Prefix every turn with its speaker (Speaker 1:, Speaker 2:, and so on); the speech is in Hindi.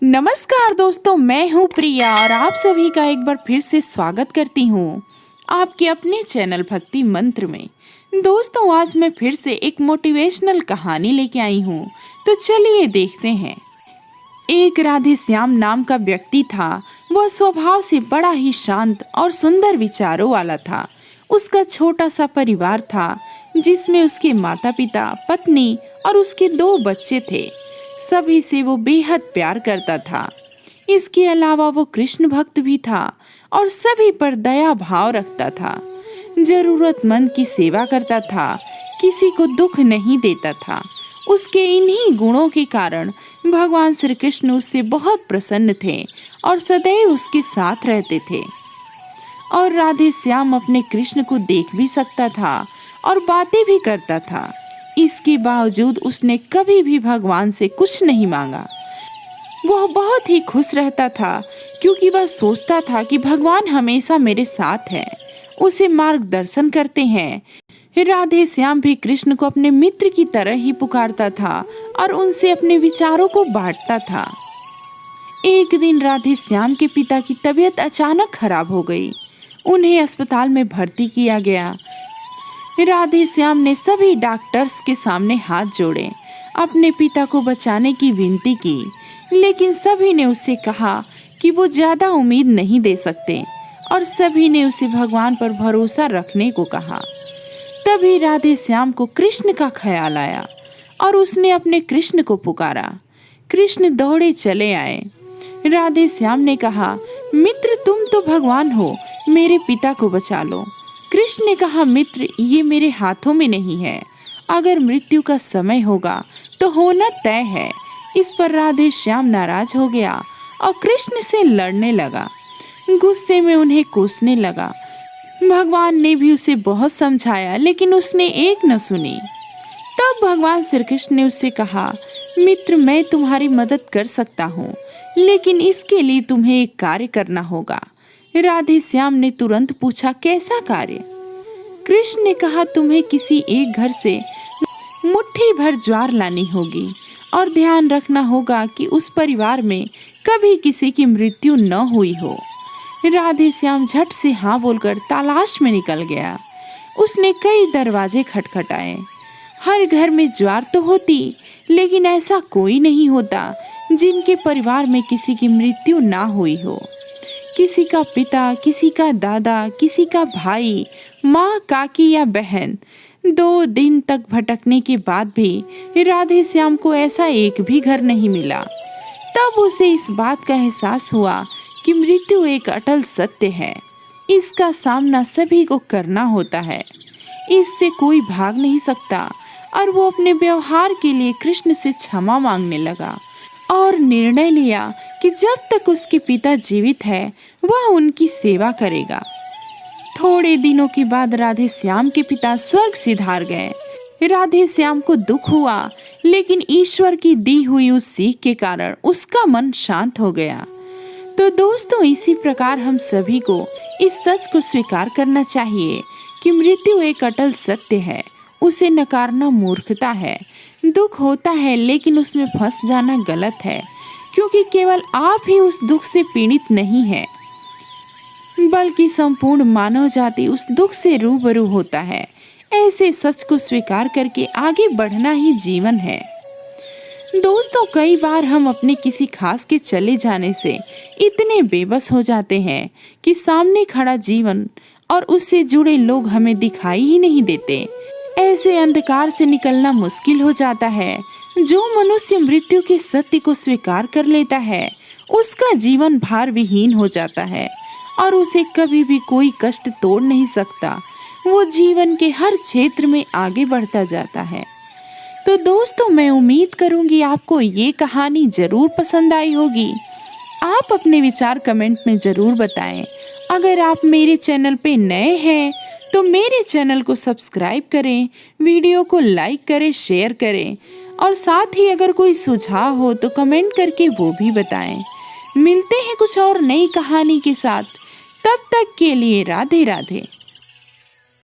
Speaker 1: नमस्कार दोस्तों, मैं हूँ प्रिया और आप सभी का एक बार फिर से स्वागत करती हूँ आपके अपने चैनल भक्ति मंत्र में। दोस्तों, आज मैं फिर से एक मोटिवेशनल कहानी लेके आई हूँ, तो चलिए देखते हैं। एक राधे श्याम नाम का व्यक्ति था। वह स्वभाव से बड़ा ही शांत और सुंदर विचारों वाला था। उसका छोटा सा परिवार था जिसमें उसके माता पिता, पत्नी और उसके 2 बच्चे थे। सभी से वो बेहद प्यार करता था। इसके अलावा वो कृष्ण भक्त भी था और सभी पर दया भाव रखता था। जरूरतमंद की सेवा करता था, किसी को दुख नहीं देता था। उसके इन्हीं गुणों के कारण भगवान श्री कृष्ण उससे बहुत प्रसन्न थे और सदैव उसके साथ रहते थे। और राधे श्याम अपने कृष्ण को देख भी सकता था और बातें भी करता था। इसके बावजूद उसने कभी भी भगवान से कुछ नहीं मांगा। वह बहुत ही खुश रहता था क्योंकि वह सोचता था कि भगवान हमेशा मेरे साथ है, उसे मार्गदर्शन करते हैं। राधे श्याम भी कृष्ण को अपने मित्र की तरह ही पुकारता था और उनसे अपने विचारों को बांटता था। एक दिन राधे श्याम के पिता की तबीयत अचानक खराब हो गई। उन्हें अस्पताल में भर्ती किया गया। राधे श्याम ने सभी डॉक्टर्स के सामने हाथ जोड़े, अपने पिता को बचाने की विनती की, लेकिन सभी ने उससे कहा कि वो ज्यादा उम्मीद नहीं दे सकते और सभी ने उसे भगवान पर भरोसा रखने को कहा। तभी राधे श्याम को कृष्ण का ख्याल आया और उसने अपने कृष्ण को पुकारा। कृष्ण दौड़े चले आए। राधे श्याम ने कहा, मित्र तुम तो भगवान हो, मेरे पिता को बचा लो। कृष्ण ने कहा, मित्र ये मेरे हाथों में नहीं है, अगर मृत्यु का समय होगा तो होना तय है। इस पर राधे श्याम नाराज हो गया और कृष्ण से लड़ने लगा। गुस्से में उन्हें कोसने लगा। भगवान ने भी उसे बहुत समझाया लेकिन उसने एक न सुनी। तब भगवान श्री कृष्ण ने उससे कहा, मित्र मैं तुम्हारी मदद कर सकता हूँ, लेकिन इसके लिए तुम्हें एक कार्य करना होगा। राधे श्याम ने तुरंत पूछा, कैसा कार्य? कृष्ण ने कहा, तुम्हें किसी एक घर से मुट्ठी भर ज्वार लानी होगी और ध्यान रखना होगा कि उस परिवार में कभी किसी की मृत्यु न हुई हो। राधे श्याम झट से हाँ बोलकर तलाश में निकल गया। उसने कई दरवाजे खटखटाए। हर घर में ज्वार तो होती, लेकिन ऐसा कोई नहीं होता जिनके परिवार में किसी की मृत्यु ना हुई हो। किसी का पिता, किसी का दादा, किसी का भाई, माँ, काकी या बहन। 2 दिन तक भटकने के बाद भी राधे श्याम को ऐसा एक भी घर नहीं मिला। तब उसे इस बात का एहसास हुआ कि मृत्यु एक अटल सत्य है। इसका सामना सभी को करना होता है, इससे कोई भाग नहीं सकता। और वो अपने व्यवहार के लिए कृष्ण से क्षमा मांगने लगा और निर्णय लिया कि जब तक उसके पिता जीवित है वह उनकी सेवा करेगा। थोड़े दिनों के बाद राधे श्याम के पिता स्वर्ग सिधार गए। राधे श्याम को दुख हुआ, लेकिन ईश्वर की दी हुई उस सीख के कारण उसका मन शांत हो गया। तो दोस्तों, इसी प्रकार हम सभी को इस सच को स्वीकार करना चाहिए कि मृत्यु एक अटल सत्य है। उसे नकारना मूर्खता है। दुख होता है, लेकिन उसमें फंस जाना गलत है, क्योंकि केवल आप ही उस दुख से पीड़ित नहीं है, बल्कि संपूर्ण मानव जाति उस दुख से रूबरू होता है। ऐसे सच को स्वीकार करके आगे बढ़ना ही जीवन है। दोस्तों, कई बार हम अपने किसी खास के चले जाने से इतने बेबस हो जाते हैं कि सामने खड़ा जीवन और उससे जुड़े लोग हमें दिखाई ही नहीं देते। ऐसे अंधकार से निकलना मुश्किल हो जाता है। जो मनुष्य मृत्यु के सत्य को स्वीकार कर लेता है उसका जीवन भार विहीन हो जाता है और उसे कभी भी कोई कष्ट तोड़ नहीं सकता। वो जीवन के हर क्षेत्र में आगे बढ़ता जाता है। तो दोस्तों, मैं उम्मीद करूंगी आपको ये कहानी जरूर पसंद आई होगी। आप अपने विचार कमेंट में जरूर बताएं। अगर आप मेरे चैनल पे नए हैं तो मेरे चैनल को सब्सक्राइब करें, वीडियो को लाइक करें, शेयर करें और साथ ही अगर कोई सुझाव हो तो कमेंट करके वो भी बताएं। मिलते हैं कुछ और नई कहानी के साथ। तब तक के लिए राधे राधे।